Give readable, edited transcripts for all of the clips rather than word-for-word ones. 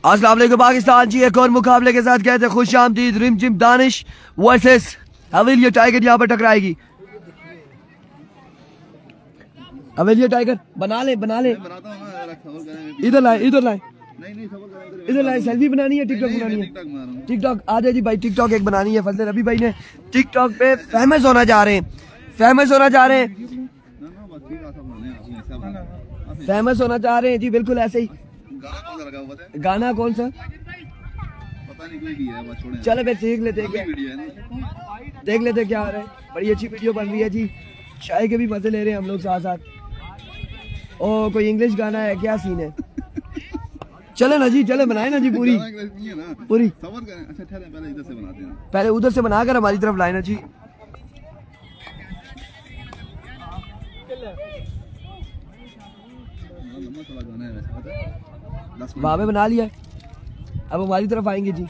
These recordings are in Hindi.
अस्सलाम वालेकुम पाकिस्तान जी, एक और मुकाबले के साथ कहते हैं खुश आमदीद। रिमझिम दानिश वर्सेस हवेलिया टाइगर यहाँ पर टकराएगी। हवेलिया टाइगर बना ले इधर लाए इधर लाए। सेल्फी बनानी है, टिकटॉक बनानी है। टिकटॉक आ जाए जी भाई, टिकटॉक एक बनानी है। फजल रबी भाई ने टिकटॉक पे फेमस होना चाह रहे हैं, फेमस होना चाह रहे हैं जी, बिल्कुल ऐसे ही। गाना कौन सा पता नहीं, कोई भी है। चलो फिर देख लेते क्या आ रहा है। बड़ी अच्छी वीडियो बन रही है जी, चाय के भी मजे ले रहे हैं हम लोग साथ साथ। ओ कोई इंग्लिश गाना है, क्या सीन है? चले ना जी, चले बनाए ना जी पूरी। अच्छा पहले इधर से बनाते हैं, पहले उधर से बनाकर हमारी तरफ लाए ना जी। वहाँ पे बना लिया, अब हमारी तरफ आएंगे जी।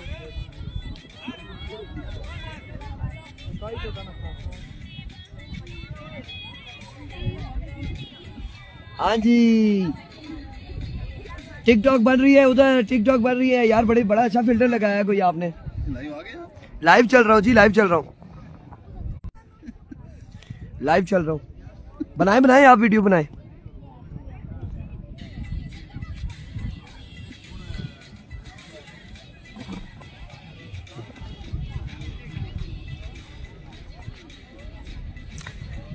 हाँ जी, टिकटॉक बन रही है उधर, टिकटॉक बन रही है यार। बड़ा अच्छा फिल्टर लगाया है कोई आपने। लाइव चल रहा हूँ जी, लाइव चल रहा हूँ। बनाए आप वीडियो बनाए।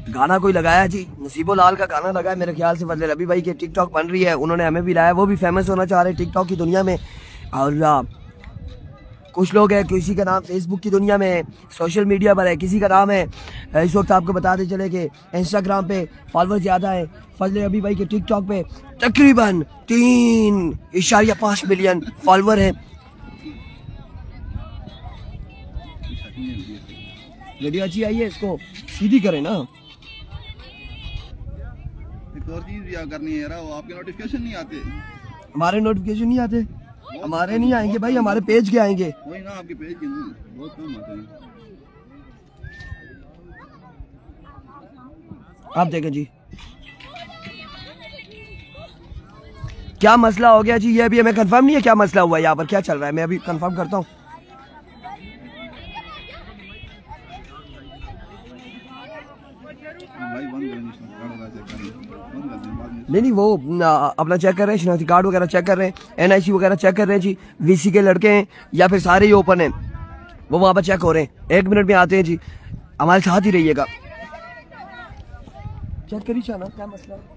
गाना कोई लगाया जी, नसीबो लाल का गाना लगा है मेरे ख्याल से। फजल रबी भाई के टिकटॉक बन रही है, उन्होंने हमें भी लाया। वो भी फेमस होना चाह रहे हैं टिकटॉक की दुनिया में। और कुछ लोग हैं, किसी का नाम फेसबुक की दुनिया में, सोशल मीडिया पर है, किसी का नाम है इस वक्त आपको बताते चले कि इंस्टाग्राम पे फॉलोअर ज्यादा है। फजल रबी भाई के टिकटॉक पे तकरीबन 3.5 मिलियन फॉलोअर है। वीडियो अच्छी आई है, इसको सीधी करें ना। एक और चीज भी करनी है यार, आपके नोटिफिकेशन नहीं आते। हमारे नोटिफिकेशन नहीं आते, हमारे नहीं आएंगे भाई, हमारे पेज के आएंगे। वही ना, आपके पेज के बहुत कम आते हैं। आप देखें जी क्या मसला हो गया जी। ये अभी हमें कंफर्म नहीं है क्या मसला हुआ है, यहाँ पर क्या चल रहा है। मैं अभी कंफर्म करता हूँ। नहीं वो अपना चेक कर रहे हैं, शनाख्ती कार्ड वगैरह चेक कर रहे हैं, NIC वगैरह चेक कर रहे हैं जी। VC के लड़के हैं या फिर सारे ही ओपन हैं, वो वहाँ पर चेक हो रहे हैं। 1 मिनट में आते हैं जी, हमारे साथ ही रहिएगा। चेक करिए शाना क्या मसला है।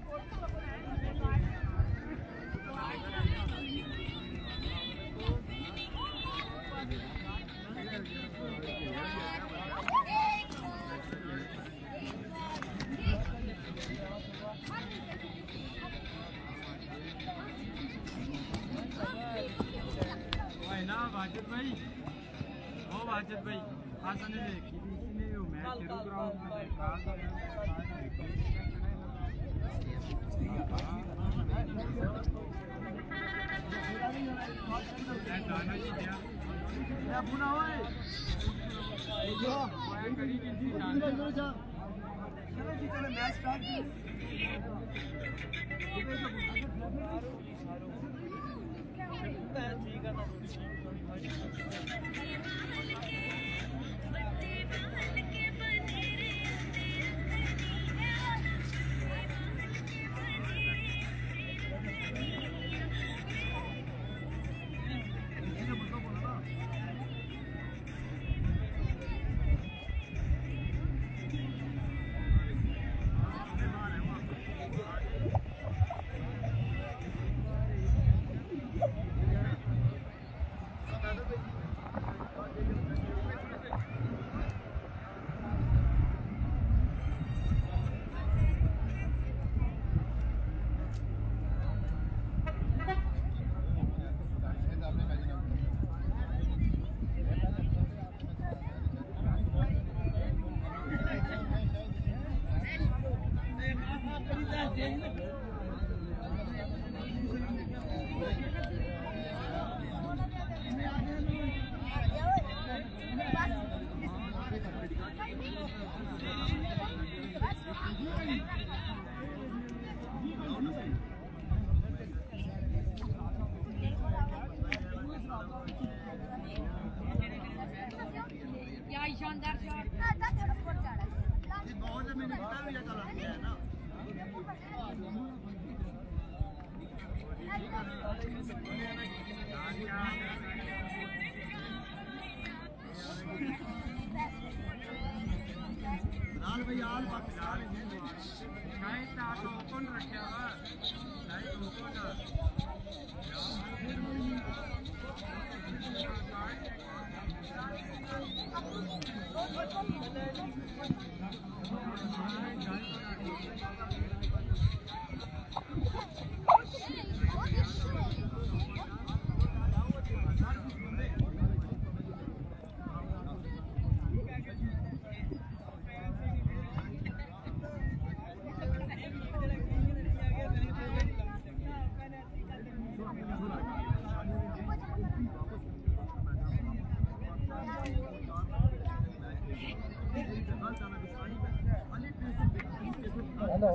हेलो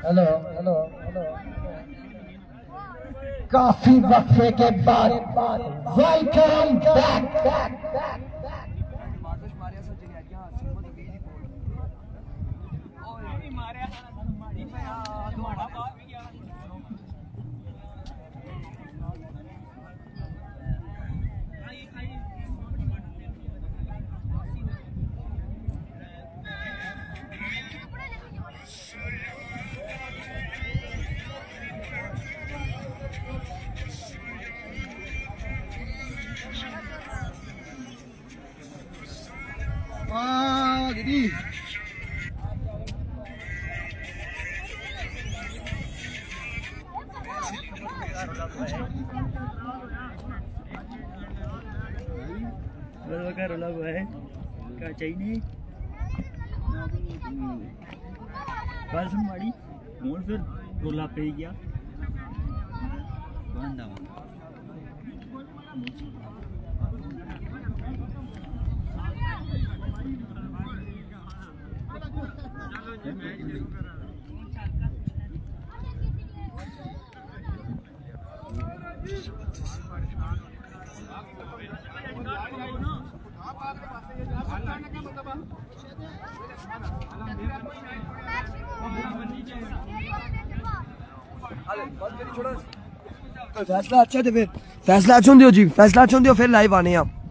हेलो हेलो काफी वक्फे के बाद वेलकम बैक। दीदी रोला हुआ है क्या चाहिए बाल सुन माड़ी मोड़ फिर रोला पे गया फैसला अच्छा थे फिर फैसला अच्छा होंगे जी फैसला अच्छा होंगे फिर लाइव आने आप